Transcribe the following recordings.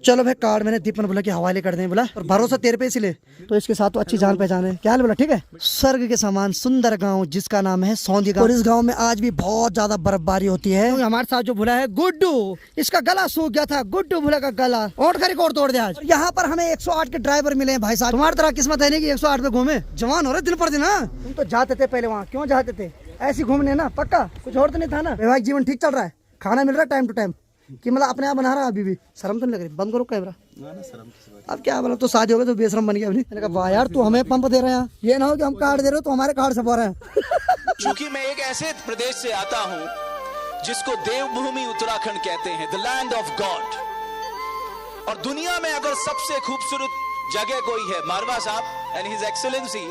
चलो भाई कार्ड मैंने दीपन बोला कि हवाले कर दें बोला, और भरोसा तेरे पे इसलिए तो इसके साथ तो अच्छी जान पहचान है। क्या हाल बोला? ठीक है। स्वर्ग के समान सुंदर गांव जिसका नाम है सौंधी गांव, और इस गांव में आज भी बहुत ज्यादा बर्फबारी होती है। तो हमारे साथ जो भूला है गुड्डू, इसका गला सूख गया था। गुड्डू भूला का गला ओट का रिकॉर्ड तोड़ दिया आज। यहाँ पर हमें 108 के ड्राइवर मिले हैं भाई साहब। तुम्हारी तरह किस्मत है नहीं कि 108 पे घूमे। जवान हो रहे दिन पर दिन। तुम तो जाते थे पहले वहाँ, क्यों जाते थे? ऐसी घूमने ना, पक्का कुछ और तो नहीं था ना? वैवाहिक जीवन ठीक चल रहा है? खाना मिल रहा है टाइम टू टाइम कि मतलब अपने आप बना रहा है? अभी भी शर्म तो नहीं लग रही? बंद करो कैमरा। अब क्या बोला, तो शादी हो गई तो बेशरम बन गया। मैंने कहा वाह यार तू हमें पंप दे रहे हैं, ये ना हो कि हम कार्ड दे रहे हो तो हमारे कार्ड से पा रहे हैं। क्योंकि मैं एक ऐसे प्रदेश से आता हूँ जिसको देवभूमि उत्तराखंड कहते हैं, द लैंड ऑफ गॉड। और दुनिया में अगर सबसे खूबसूरत जगह कोई है, मारवा साहब एंड हिज एक्सेलेंसी,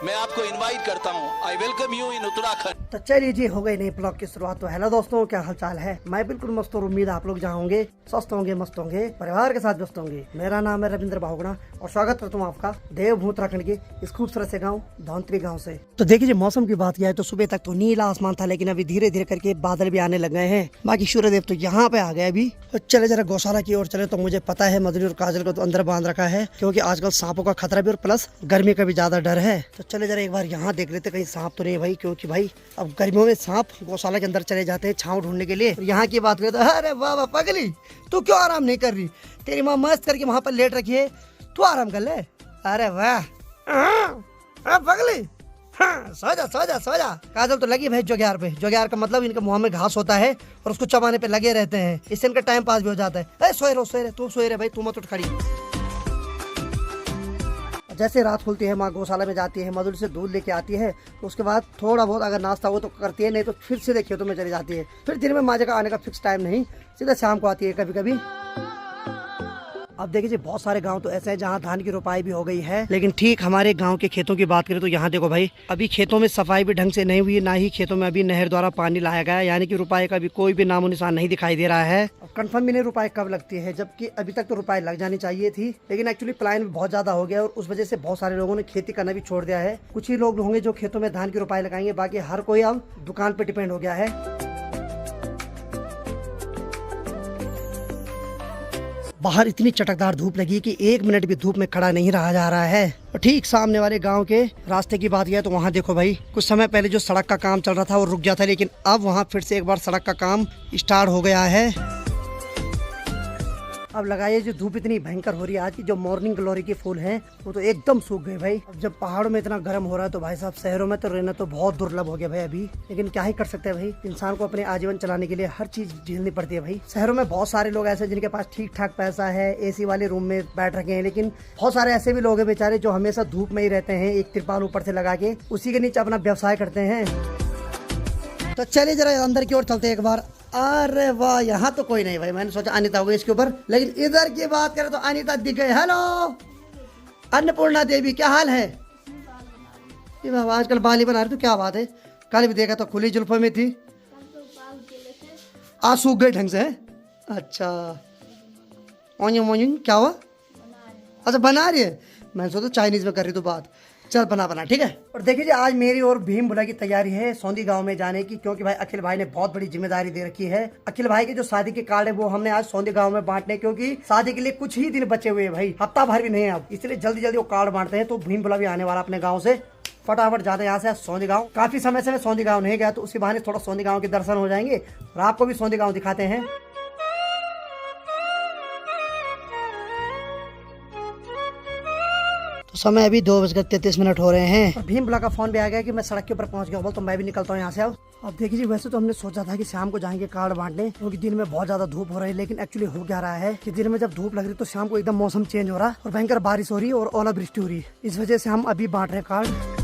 मैं आपको इनवाइट करता हूं। I welcome you in Uttarakhand. तो चलिए जी, हो गई नई ब्लॉग की शुरुआत। तो हेलो दोस्तों, क्या हाल चाल है? मैं बिल्कुल मस्त और उम्मीद आप लोग जहाँ होंगे स्वस्थ होंगे, मस्त होंगे, परिवार के साथ व्यस्त होंगे। मेरा नाम है रविंद्र बाहुगुणा और स्वागत करता हूँ आपका देवभूमि उत्तराखंड के इस खूबसूरत से गाँव धौंतरी गाँव से। तो देखिए मौसम की बात किया है तो सुबह तक तो नीला आसमान था, लेकिन अभी धीरे धीरे करके बादल भी आने लग गए हैं। बाकी सूर्यदेव तो यहाँ पे आ गए अभी। तो चले जरा गौशाला की ओर चले। तो मुझे पता है मधुरी और काजल को तो अंदर बांध रखा है, क्योंकि आजकल सांपों का खतरा भी और प्लस गर्मी का भी ज्यादा डर है। तो चले जरा एक बार यहाँ देख लेते कहीं सांप तो नहीं है भाई, क्योंकि भाई अब गर्मियों में सांप गौशाला के अंदर चले जाते हैं छांव ढूंढने के लिए। यहाँ की बात करें तो अरे वाह वाह पगली, तू क्यों आराम नहीं कर रही? तेरी माँ मस्त करके वहाँ पर लेट रखी है, तू आराम कर ले। अरे वाह पगली, हाँ सो जा सो जा सो जा। काजल तो लगी भाई जोग्यार पे। जोग्यार का मतलब इनके मुंह में घास होता है और उसको चबाने पे लगे रहते हैं, इससे इनका टाइम पास भी हो जाता है। सोए रहे तू सोए रहे भाई, तू मत उठ खड़ी। जैसे रात खुलती है माँ गौशाला में जाती है, मधुर से दूध लेके आती है, तो उसके बाद थोड़ा बहुत अगर नाश्ता हो तो करती है, नहीं तो फिर सीधे खेतों में चली जाती है। फिर दिन में माँ जगह आने का फिक्स टाइम नहीं, सीधा शाम को आती है कभी कभी। अब देखिए बहुत सारे गांव तो ऐसे हैं जहाँ धान की रोपाई भी हो गई है, लेकिन ठीक हमारे गांव के खेतों की बात करें तो यहाँ देखो भाई अभी खेतों में सफाई भी ढंग से नहीं हुई, ना ही खेतों में अभी नहर द्वारा पानी लाया गया, यानी कि रुपाई का भी कोई भी नामो निशान नहीं दिखाई दे रहा है। कंफर्म भी नहीं रुपाई कब लगती है, जबकि अभी तक तो रुपाई लग जानी चाहिए थी, लेकिन एक्चुअली पलायन भी बहुत ज्यादा हो गया और उस वजह से बहुत सारे लोगों ने खेती करना भी छोड़ दिया है। कुछ ही लोग होंगे जो खेतों में धान की रुपाई लगाएंगे, बाकी हर कोई अब दुकान पे डिपेंड हो गया है। बाहर इतनी चटकदार धूप लगी कि 1 मिनट भी धूप में खड़ा नहीं रहा जा रहा है। और ठीक सामने वाले गांव के रास्ते की बात किया तो वहाँ देखो भाई कुछ समय पहले जो सड़क का काम चल रहा था वो रुक गया था, लेकिन अब वहाँ फिर से एक बार सड़क का काम स्टार्ट हो गया है। अब लगाइए जो धूप इतनी भयंकर हो रही है आज की, जो मॉर्निंग ग्लोरी के फूल हैं वो तो एकदम सूख गए भाई। अब जब पहाड़ों में इतना गर्म हो रहा है तो भाई साहब शहरों में तो रहना तो बहुत दुर्लभ हो गया भाई अभी, लेकिन क्या ही कर सकते हैं भाई, इंसान को अपने आजीवन चलाने के लिए हर चीज झेलनी पड़ती है भाई। शहरों में बहुत सारे लोग ऐसे जिनके पास ठीक ठाक पैसा है, एसी वाले रूम में बैठ रखे हैं, लेकिन बहुत सारे ऐसे भी लोग हैं बेचारे जो हमेशा धूप में ही रहते हैं, एक तिरपाल ऊपर से लगा के उसी के नीचे अपना व्यवसाय करते हैं। तो चलिए जरा अंदर की ओर चलते हैं एक बार। अरे वाह यहाँ तो कोई नहीं भाई, मैंने सोचा अनीता होगी इसके ऊपर, लेकिन इधर की बात करें तो अनीता दिख गई। हेलो अन्नपूर्णा देवी, क्या हाल है? ये बाबा आजकल बाल ही बना रही, तो क्या बात है? कल भी देखा तो खुली जुल्फों में थी, आज सूख गए ढंग से। अच्छा क्या हुआ? अच्छा बना रही है, मैंने सोचा चाइनीज में कर रही तो बात। चल बना ठीक है। और देखिए आज मेरी और भीम भुला की तैयारी है सौंधी गांव में जाने की, क्योंकि भाई अखिल भाई ने बहुत बड़ी जिम्मेदारी दे रखी है। अखिल भाई के जो शादी के कार्ड है वो हमने आज सौंधी गांव में बांटने, क्योंकि शादी के लिए कुछ ही दिन बचे हुए हैं भाई, हफ्ता भर भी नहीं है अब, इसलिए जल्दी जल्दी वो कार्ड बांटते हैं। तो भीम भुला भी आने वाला अपने गाँव से, फटाफट जाते हैं यहाँ से सौंधी गाँव। काफी समय से मैं सौंधी गाँव नहीं गया, तो उसी बहाने थोड़ा सौंधी गाँव के दर्शन हो जाएंगे और आपको भी सौंधी गाँव दिखाते हैं। तो समय अभी 2:33 हो रहे हैं। भीम भुला का फोन भी आ गया कि मैं सड़क के ऊपर पहुंच गया हूँ, तो मैं भी निकलता हूँ यहाँ से। अब देखिए वैसे तो हमने सोचा था कि शाम को जाएंगे कार्ड बांटने, क्योंकि दिन में बहुत ज्यादा धूप हो रही है, लेकिन एक्चुअली हो क्या रहा है कि दिन में जब धूप लग रही है तो शाम को एकदम मौसम चेंज हो रहा है और भयंकर बारिश हो रही है और ओलावृष्टि हो रही है, इस वजह से हम अभी बांट रहे कार्ड।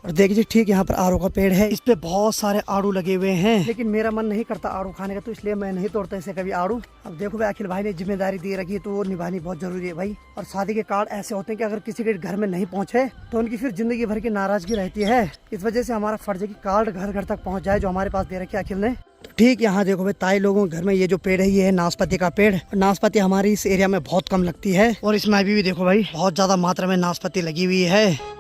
और देखिए ठीक यहाँ पर आड़ू का पेड़ है, इस पे बहुत सारे आड़ू लगे हुए हैं, लेकिन मेरा मन नहीं करता आड़ू खाने का, तो इसलिए मैं नहीं तोड़ता इसे कभी आड़ू। अब देखो भाई अखिल भाई ने जिम्मेदारी दे रखी है तो वो निभानी बहुत जरूरी है भाई। और शादी के कार्ड ऐसे होते हैं कि अगर किसी के घर में नहीं पहुंचे तो उनकी फिर जिंदगी भर की नाराजगी रहती है, इस वजह से हमारा फर्ज है कि कार्ड घर घर तक पहुँच जाए जो हमारे पास दे रखे अखिल ने। तो ठीक यहाँ देखो भाई ताई लोगों के घर में ये जो पेड़ है ये है नाशपाती का पेड़। नाशपाती हमारी इस एरिया में बहुत कम लगती है, और इसमें अभी भी देखो भाई बहुत ज्यादा मात्रा में नाशपाती लगी हुई है।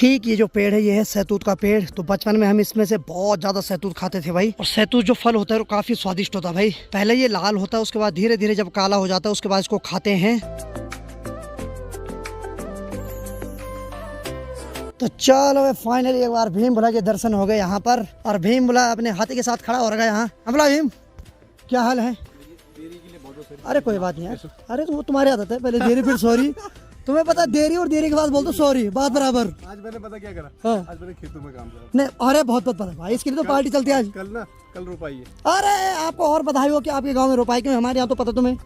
ठीक ये जो पेड़ है ये है सहतूत का पेड़। तो बचपन में हम इसमें से बहुत ज्यादा सहतूत खाते थे भाई। और सहतूत जो फल होता है वो काफी स्वादिष्ट होता है भाई। पहले ये लाल होता है, उसके बाद धीरे धीरे जब काला हो जाता है उसके बाद इसको खाते हैं। तो चलो फाइनली एक बार भीम भोला के दर्शन हो गए यहाँ पर। और भीम भोला अपने हाथी के साथ खड़ा हो रहा है यहाँ। बोला भीम क्या हाल है? अरे कोई बात नहीं यार, अरे तो वो तुम्हारी आदत है, पहले देरी फिर सॉरी। तुम्हें पता देरी और देरी के बाद बोल दो सॉरी, बात बराबर। आज मैंने पता क्या करा? हाँ। आज मैंने खेतों में काम करा। नहीं अरे बहुत बहुत पता भाई, इसके लिए तो पार्टी चलती है आज। कल रोपाई है। अरे आपको और बधाई हो कि आपके गांव में रोपाई, क्यों हमारे यहाँ तो पता तुम्हें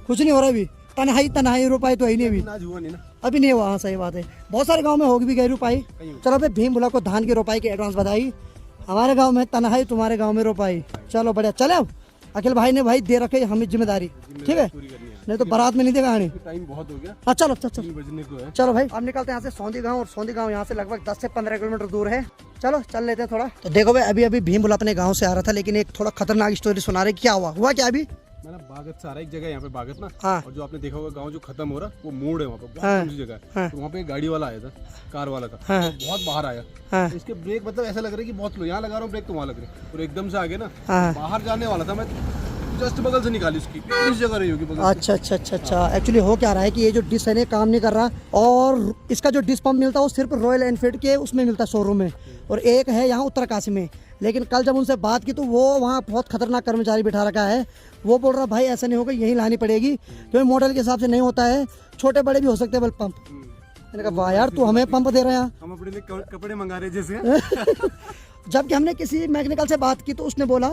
कुछ नहीं हो रहा अभी। तनहाई रोपाई तो है नहीं अभी, आज हुआ नहीं ना, अभी नहीं हुआ। हाँ सही बात है, बहुत सारे गांव में होगी भी गई रोपाई। चलो भाई भीम भोला को धान की रोपाई की एडवांस बधाई। हमारे गांव में तनहाई, तुम्हारे गांव में रोपाई। चलो बढ़िया। चले अब अखिल भाई ने भाई दे रखे हमें जिम्मेदारी, ठीक है, नहीं तो बारात में नहीं देगा आने। टाइम बहुत हो गया। हाँ चलो चलो चलो बजने को है। चलो भाई अब निकलते हैं यहाँ से सौंदी गांव। और सौंदी गांव यहाँ से लगभग 10 से 15 किलोमीटर दूर है। चलो चल लेते हैं थोड़ा। तो देखो भाई अभी भीम भोला अपने गांव से आ रहा था, लेकिन एक थोड़ा खतरनाक स्टोरी सुना रहे। क्या हुआ क्या अभी? मैंने बागत से आ रहा है, एक जगह यहाँ पे बागत ना। हाँ। और जो आपने देखा होगा गांव जो खत्म हो रहा वो मोड़ है वहाँ पे, बहुत हाँ। ऊंची जगह है। हाँ। तो वहाँ पे एक गाड़ी वाला आया था, कार वाला था। हाँ। तो बहुत बाहर आया। हाँ। तो इसके ब्रेक मतलब ऐसा लग रहा है कि बहुत स्लो, यहाँ लगा रहा हूँ ब्रेक तो वहाँ लग रही है, और एकदम से आगे ना हाँ। बाहर जाने वाला था, मैं जस्ट बगल से निकाली उसकी, इस जगह रही होगी बगल से। अच्छा। एक्चुअली हो क्या रहा है कि ये जो डिश है ना काम नहीं कर रहा, और इसका जो डिश पंप मिलता है वो सिर्फ रॉयल एनफील्ड के उसमें मिलता है शोरूम में, और एक है यहाँ उत्तरकाशी में। लेकिन कल जब उनसे बात की तो वो वहाँ बहुत खतरनाक कर्मचारी बिठा रखा है। वो बोल रहा भाई ऐसा नहीं होगा, यहीं लानी पड़ेगी, क्योंकि मॉडल के हिसाब से नहीं होता है, छोटे बड़े भी हो सकते हैं बल पंप। मैंने कहा वाह यार तू हमें पंप दे रहे हैं। हम अपने लिए कपड़े मंगा रहे जैसे। जबकि हमने किसी मैकेनिकल से बात की तो उसने बोला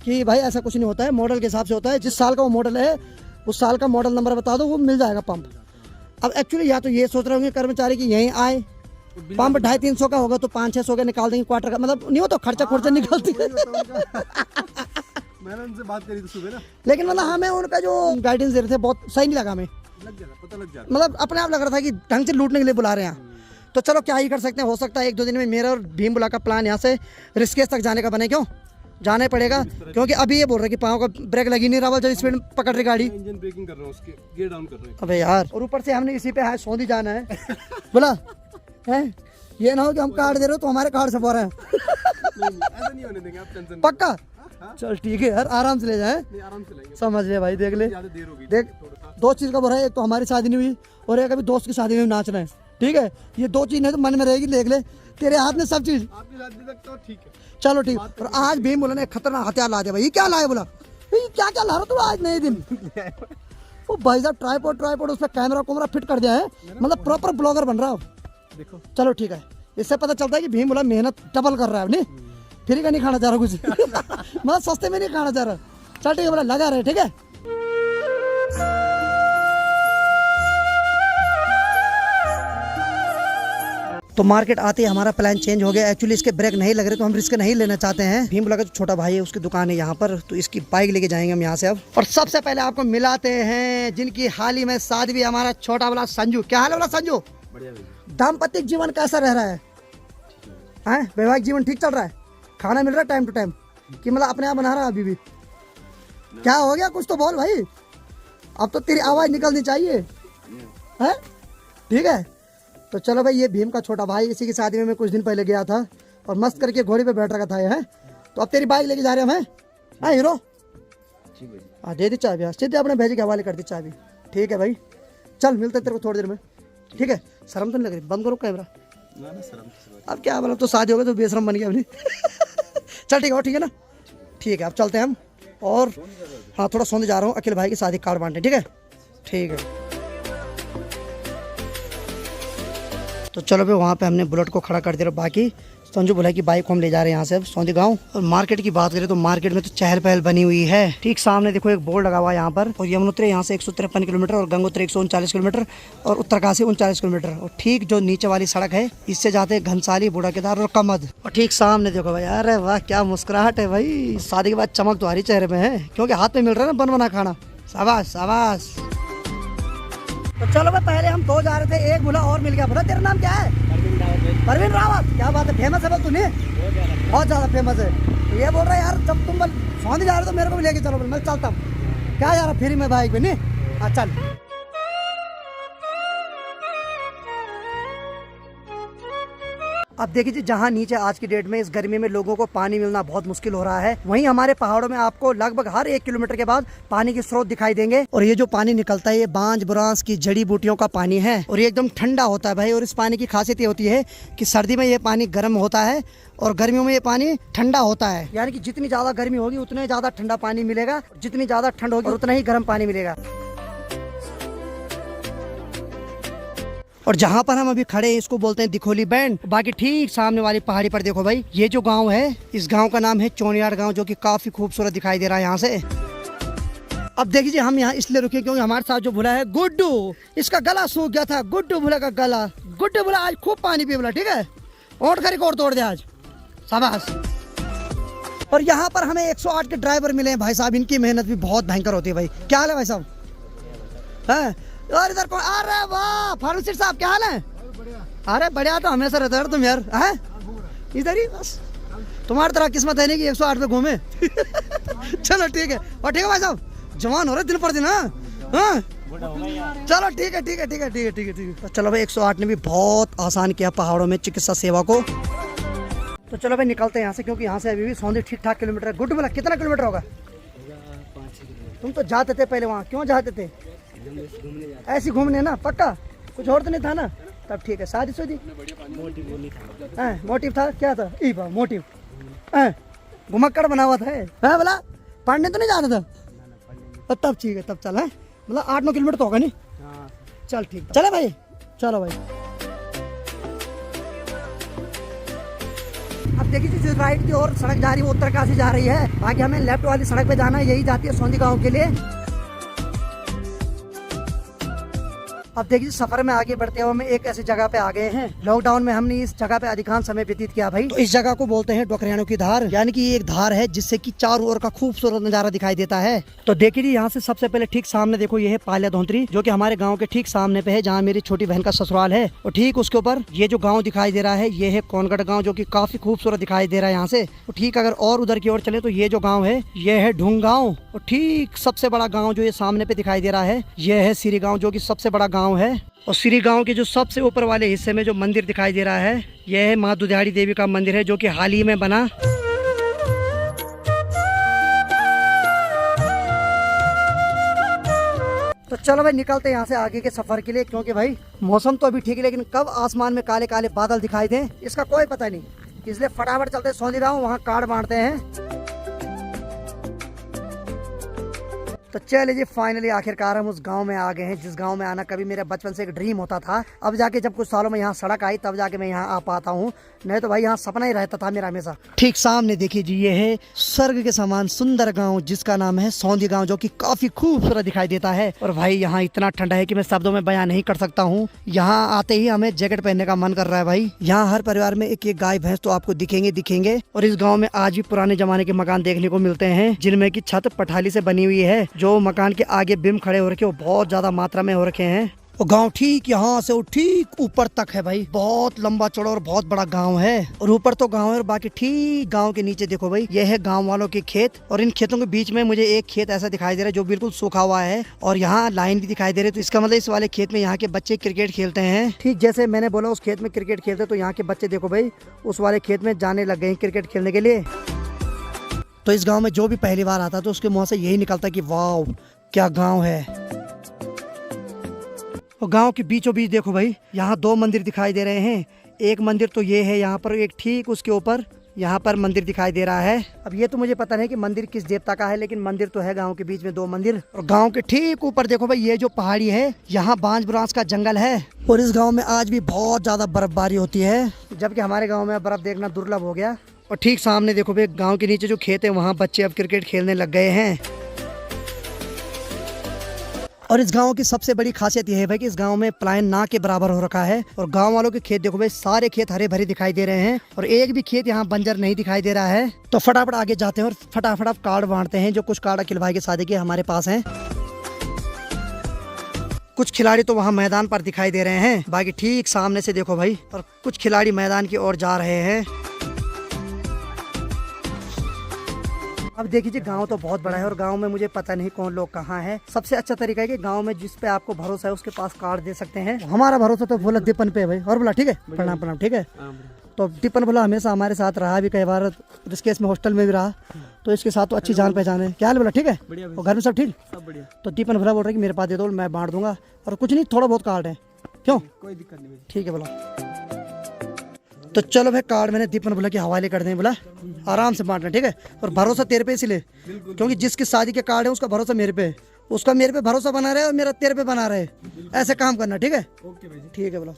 कि भाई ऐसा कुछ नहीं होता है, मॉडल के हिसाब से होता है, जिस साल का वो मॉडल है उस साल का मॉडल नंबर बता दो, वो मिल जाएगा पंप। अब एक्चुअली या तो ये सोच रहे होंगे कर्मचारी कि यहीं आए, पंप 250-300 का होगा तो 500-600 का निकाल देंगे, क्वार्टर का मतलब नहीं हो तो खर्चा निकलती है। मैंने उनसे बात करी थी सुबह ना, लेकिन मतलब हमें उनका जो गाइडेंस दे रहे थे बहुत सही नहीं लगा हमें। पता लग जाता। मतलब अपने आप लग रहा था कि ढंग से लूटने के लिए बुला रहे हैं। तो चलो क्या ही कर सकते हैं, हो सकता है 1-2 दिन में मेरा और भीम भोला का प्लान यहाँ से ऋषिकेश तक जाने का बने। क्यों जाना ही पड़ेगा, क्योंकि अभी ये बोल रहे कि पाँव का ब्रेक लगी नहीं रहा, जब स्पीड पकड़ रही गाड़ी। इंजन ब्रेकिंग कर रहा हूँ, उसके गियर डाउन कर रहे हैं। अबे यार, और ऊपर से हमने इसी पे है सौंदी जाना है। बोला है ये ना हो कि हम कार्ड दे रहे हो तो हमारे कार्ड से बोल रहे हैं। ऐसा नहीं होने देंगे, आप टेंशन पक्का? चल ठीक है यार, आराम से ले जाए। आराम से लेंगे। समझ ले भाई, देख ले, ज्यादा देर होगी। देख 2 चीज का बोल रहा है, एक तो हमारी शादी नहीं हुई और एक अभी दोस्त की शादी में नाचना है, ठीक है? ये 2 चीज नहीं तो मन में रहेगी, देख ले तेरे हाथ में सब चीज। आपकी शादी तक तो ठीक है। चलो ठीक। और आज भीम भोला ने खतरनाक हथियार ला दिया भाई। ये क्या लाया? बोला क्या ला रहा तू आज नए दिन? वो भाई साहब ट्राइपॉड उस पर कैमरा फिट कर दिया है, मतलब प्रॉपर ब्लॉगर बन रहा हो। देखो चलो ठीक है, इससे पता चलता है कि भीम भोला मेहनत डबल कर रहा है, नहीं फ्री का नहीं खाना चाह रहा कुछ। मतलब सस्ते में नहीं खाना चाह रहा। चल ठीक है बोला, लगा रहे, ठीक है। तो मार्केट आते ही हमारा प्लान चेंज हो गया। एक्चुअली इसके ब्रेक नहीं लग रहे तो हम रिस्क नहीं लेना चाहते हैं। भीम भोला का जो छोटा भाई है उसकी दुकान है यहाँ पर, तो इसकी बाइक लेके जाएंगे हम यहाँ से अब। और सबसे पहले आपको मिलाते हैं जिनकी हाल ही में शादी भी, हमारा छोटा वाला संजू। क्या हाल है वाला संजू? बढ़िया। दाम्पत्य जीवन कैसा रह रहा है? वैवाहिक जीवन ठीक चल रहा है? खाना मिल रहा है टाइम टू टाइम कि मतलब अपने आप बना रहा है अभी भी? क्या हो गया, कुछ तो बोल भाई, अब तो तेरी आवाज निकलनी चाहिए है, ठीक है? तो चलो भाई, ये भीम का छोटा भाई, इसी की शादी में मैं कुछ दिन पहले गया था और मस्त करके घोड़ी पे बैठ रखा था ये है। तो अब तेरी बाइक लेके जा रहे हैं हम, हाँ हीरो? हाँ दे दी चाबी, सीधे अपने भेजे के हवाले कर दी चाबी, ठीक है भाई? चल मिलते तेरे को थोड़ी देर में, ठीक है? शर्म तो नहीं लग रही? बंद करो कैमरा। अब क्या बोला, तो शादी हो गई तो बेशरम बन गया अपनी। चल ठीक है, ठीक है ना? ठीक है अब चलते हैं हम। और हाँ थोड़ा सोने जा रहा हूँ, अखिल भाई की शादी कार्ड बांटने, ठीक है? ठीक है। तो चलो भाई, वहाँ पे हमने बुलेट को खड़ा कर दिया। बाकी संजू भोला की बाइक को हम ले जा रहे हैं यहाँ से अब सौंदी गाँव। और मार्केट की बात करें तो मार्केट में तो चहल पहल बनी हुई है। ठीक सामने देखो एक बोर्ड लगा हुआ है यहाँ पर। और यमुनोत्री यहाँ से 153 किलोमीटर और गंगोत्री 139 किलोमीटर और उत्तरकाशी 39 किलोमीटर। और ठीक जो नीचे वाली सड़क है इससे जाते हैं घनसाली, बूढ़ा केदार और कमद। और ठीक सामने देखो भाई, अरे वाह क्या मुस्कुराहट है भाई, शादी के बाद चमक तुम्हारी चेहरे में है, क्योंकि हाथ में मिल रहा है ना बन बना खाना। शाबाश शाबाश। तो चलो भाई, पहले हम 2 जा रहे थे, एक बोला और मिल गया। बोला तेरा नाम क्या है? परवीन रावत। क्या बात है, फेमस है बोल तूने? बहुत ज्यादा फेमस है। तो ये बोल रहा है यार जब तुम सौंदी जा रहे हो तो मेरे को भी लेके चलो। मैं चलता हूँ। क्या यार फ्री में बाइक पे नहीं? हाँ चल। अब देखिए जहाँ नीचे आज की डेट में इस गर्मी में लोगों को पानी मिलना बहुत मुश्किल हो रहा है, वहीं हमारे पहाड़ों में आपको लगभग हर 1 किलोमीटर के बाद पानी के स्रोत दिखाई देंगे। और ये जो पानी निकलता है ये बांज बुरांस की जड़ी बूटियों का पानी है और ये एकदम ठंडा होता है भाई। और इस पानी की खासियत ये होती है कि सर्दी में ये पानी गर्म होता है और गर्मियों में ये पानी ठंडा होता है, यानी कि जितनी ज्यादा गर्मी होगी उतना ज्यादा ठंडा पानी मिलेगा, जितनी ज्यादा ठंड होगी उतना ही गर्म पानी मिलेगा। और जहाँ पर हम अभी खड़े हैं इसको बोलते हैं दिखोली बैंड। बाकी ठीक सामने वाली पहाड़ी पर देखो भाई, ये जो गांव है इस गांव का नाम है चोनियार गांव, जो कि काफी खूबसूरत दिखाई दे रहा है यहाँ से। अब देखिए हम यहाँ इसलिए रुके क्योंकि हमारे साथ जो भुला है गुड्डू, इसका गला सूख गया था। गुड्डू भुला का गला, गुड्डू भुला आज खूब पानी पी बोला, ठीक है, और का रिकॉर्ड तोड़ दे आज, शाबाश। और यहाँ पर हमें 108 के ड्राइवर मिले हैं भाई साहब, इनकी मेहनत भी बहुत भयंकर होती है भाई। क्या हाल है भाई साहब? है और इधर कौन? अरे वाह फार्मासिस्ट साहब क्या हाल है? अरे बढ़िया तो हमेशा रहता है तुम यार, हैं इधर ही बस। तुम्हारी तरह किस्मत है नहीं कि 108 पे घूमे। चलो ठीक है, और ठीक है भाई साहब, जवान हो रहे दिन पर दिन। हाँ चलो ठीक है ठीक है ठीक है ठीक है ठीक है ठीक है। चलो भाई 108 ने भी बहुत आसान किया पहाड़ों में चिकित्सा सेवा को। तो चलो भाई निकलते हैं यहाँ से, क्योंकि यहाँ से अभी भी सौंदी ठीक ठाक किलोमीटर है। गुड्डू बोला कितना किलोमीटर होगा? तुम तो जाते थे पहले वहाँ, क्यों जाते थे? ऐसे घूमने ना, पक्का कुछ और तो नहीं था ना? तब ठीक है। शादी शुदी मोटिव था? क्या था? मोटिव घुमक्कड़ बना हुआ था बोला, पढ़ने तो नहीं जाना था? तब ठीक है, तब चल है, मतलब 8-9 किलोमीटर तो होगा नहीं? चल ठीक, चले भाई, चलो भाई। अब देखिए जो राइट की ओर सड़क जा रही है वो उत्तरकाशी जा रही है, बाकी हमें लेफ्ट वाली सड़क पे जाना है, यही जाती है सौंदी गांव के लिए। अब देखिए सफर में आगे बढ़ते हुए हम एक ऐसी जगह पे आ गए हैं। लॉकडाउन में हमने इस जगह पे अधिकांश समय व्यतीत किया भाई। तो इस जगह को बोलते हैं डोकरियानों की धार, यानी कि ये एक धार है जिससे कि चारों ओर का खूबसूरत नजारा दिखाई देता है। तो देखिए यहाँ से सबसे पहले ठीक सामने देखो, ये है पाल्या धोंतरी, जो कि हमारे गाँव के ठीक सामने पे है, जहाँ मेरी छोटी बहन का ससुराल है। और ठीक उसके ऊपर ये जो गाँव दिखाई दे रहा है ये है कोनगढ़ गाँव, जो की काफी खूबसूरत दिखाई दे रहा है यहाँ से। तो ठीक अगर और उधर की ओर चले तो ये जो गाँव है ये है ढूंग गाँव। और ठीक सबसे बड़ा गाँव जो ये सामने पे दिखाई दे रहा है ये है सिरी गाँव, जो की सबसे बड़ा गाँव है। और सिरी गांव के जो सबसे ऊपर वाले हिस्से में जो मंदिर दिखाई दे रहा है यह है माँ दुधाड़ी देवी का मंदिर है, जो कि हाल ही में बना। तो चलो भाई निकलते हैं यहाँ से आगे के सफर के लिए, क्योंकि भाई मौसम तो अभी ठीक है लेकिन कब आसमान में काले काले बादल दिखाई दें इसका कोई पता नहीं, इसलिए फटाफट चलते हैं सौंदी गाँव, वहाँ कार्ड बांटते हैं। तो चलिए जी फाइनली आखिरकार हम उस गांव में आ गए हैं जिस गांव में आना कभी मेरे बचपन से एक ड्रीम होता था। अब जाके जब कुछ सालों में यहाँ सड़क आई तब जाके मैं यहाँ आ पाता हूँ, नहीं तो भाई यहाँ सपना ही रहता था मेरा हमेशा। ठीक सामने देखिए जी ये है स्वर्ग के समान सुंदर गांव जिसका नाम है सौंदी गांव, जो कि काफी खूबसूरत दिखाई देता है। और भाई यहाँ इतना ठंडा है कि मैं शब्दों में बयान नहीं कर सकता हूँ। यहाँ आते ही हमें जैकेट पहनने का मन कर रहा है भाई। यहाँ हर परिवार में एक एक गाय भैंस तो आपको दिखेंगे। और इस गाँव में आज भी पुराने जमाने के मकान देखने को मिलते हैं, जिनमें की छत पठाली से बनी हुई है। जो मकान के आगे बिम खड़े हो रखे वो बहुत ज्यादा मात्रा में हो रखे हैं। और गांव ठीक यहाँ से ठीक ऊपर तक है भाई, बहुत लंबा चौड़ा और बहुत बड़ा गांव है। और ऊपर तो गांव है और बाकी ठीक गांव के नीचे देखो भाई ये है गांव वालों के खेत। और इन खेतों के बीच में मुझे एक खेत ऐसा दिखाई दे रहा है जो बिल्कुल सूखा हुआ है और यहाँ लाइन भी दिखाई दे रही है। तो इसका मतलब इस वाले खेत में यहाँ के बच्चे क्रिकेट खेलते हैं। ठीक जैसे मैंने बोला उस खेत में क्रिकेट खेलते, तो यहाँ के बच्चे देखो भाई उस वाले खेत में जाने लग गए हैं क्रिकेट खेलने के लिए। तो इस गाँव में जो भी पहली बार आता तो उसके मुँह से यही निकलता कि वाह क्या गांव है। और गांव के बीचों बीच देखो भाई यहाँ 2 मंदिर दिखाई दे रहे हैं। एक मंदिर तो ये है यहाँ पर, एक ठीक उसके ऊपर यहाँ पर मंदिर दिखाई दे रहा है। अब ये तो मुझे पता नहीं कि मंदिर किस देवता का है, लेकिन मंदिर तो है गांव के बीच में 2 मंदिर। और गांव के ठीक ऊपर देखो भाई ये जो पहाड़ी है यहाँ बांज बुरांस का जंगल है। और इस गाँव में आज भी बहुत ज्यादा बर्फबारी होती है, जबकि हमारे गाँव में बर्फ देखना दुर्लभ हो गया। और ठीक सामने देखो भाई गाँव के नीचे जो खेत है वहाँ बच्चे अब क्रिकेट खेलने लग गए हैं। और इस गांव की सबसे बड़ी खासियत यह है भाई कि इस गांव में पलायन ना के बराबर हो रखा है। और गांव वालों के खेत देखो भाई सारे खेत हरे भरे दिखाई दे रहे हैं और एक भी खेत यहाँ बंजर नहीं दिखाई दे रहा है। तो फटाफट आगे जाते हैं और फटाफट आप कार्ड बांटते हैं, जो कुछ कार्ड अखिल भाई के शादी के हमारे पास हैं। कुछ खिलाड़ी तो वहाँ मैदान पर दिखाई दे रहे हैं, बाकी ठीक सामने से देखो भाई और कुछ खिलाड़ी मैदान की ओर जा रहे हैं। अब देखिए गांव तो बहुत बड़ा है और गांव में मुझे पता नहीं कौन लोग कहाँ हैं। सबसे अच्छा तरीका है कि गांव में जिस पे आपको भरोसा है उसके पास कार्ड दे सकते हैं। हमारा भरोसा तो बोला दीपन पे भाई। और बोला ठीक है, प्रणाम प्रणाम, ठीक है। तो दीपन भोला हमेशा हमारे साथ रहा भी कई बार, इस केस में हॉस्टल में भी रहा, तो इसके साथ तो अच्छी जान पहचान है। क्या हाल बोला, ठीक है? और घर में सब ठीक? सब बढ़िया। तो दीपन भोला बोल रहे कि मेरे पास दे दो, मैं बांट दूंगा, और कुछ नहीं, थोड़ा बहुत कार्ड है, क्यों? कोई दिक्कत नहीं। ठीक है बोला। तो चलो भाई, कार्ड मैंने दीपन भोला के हवाले कर दें, बोला आराम से बांटना, ठीक है? और भरोसा तेरे पे इसलिए क्योंकि जिसकी शादी के कार्ड है उसका भरोसा मेरे पे, उसका मेरे पे भरोसा बना रहे और मेरा तेरे पे बना रहे, ऐसे काम करना, ठीक है? ओके भाई जी। ठीक है बोला।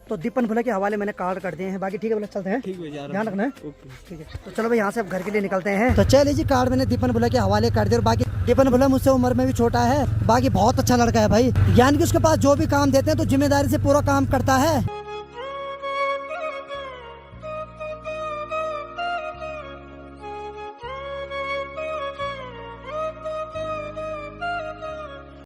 तो दीपन भोला के हवाले मैंने कार्ड कर दिए हैं, बाकी ठीक है बोला, चलते हैं, ठीक है यार, ध्यान रखना है। ओके ठीक है, तो चलो भाई यहाँ से अब घर के लिए निकलते हैं। तो चलिए जी, कार्ड मैंने दीपन भोला के हवाले कर दिया, और बाकी दीपन भोला मुझसे उम्र में भी छोटा है, बाकी बहुत अच्छा लड़का है भाई, यानी कि उसके पास जो भी काम देते हैं तो जिम्मेदारी से पूरा काम करता है।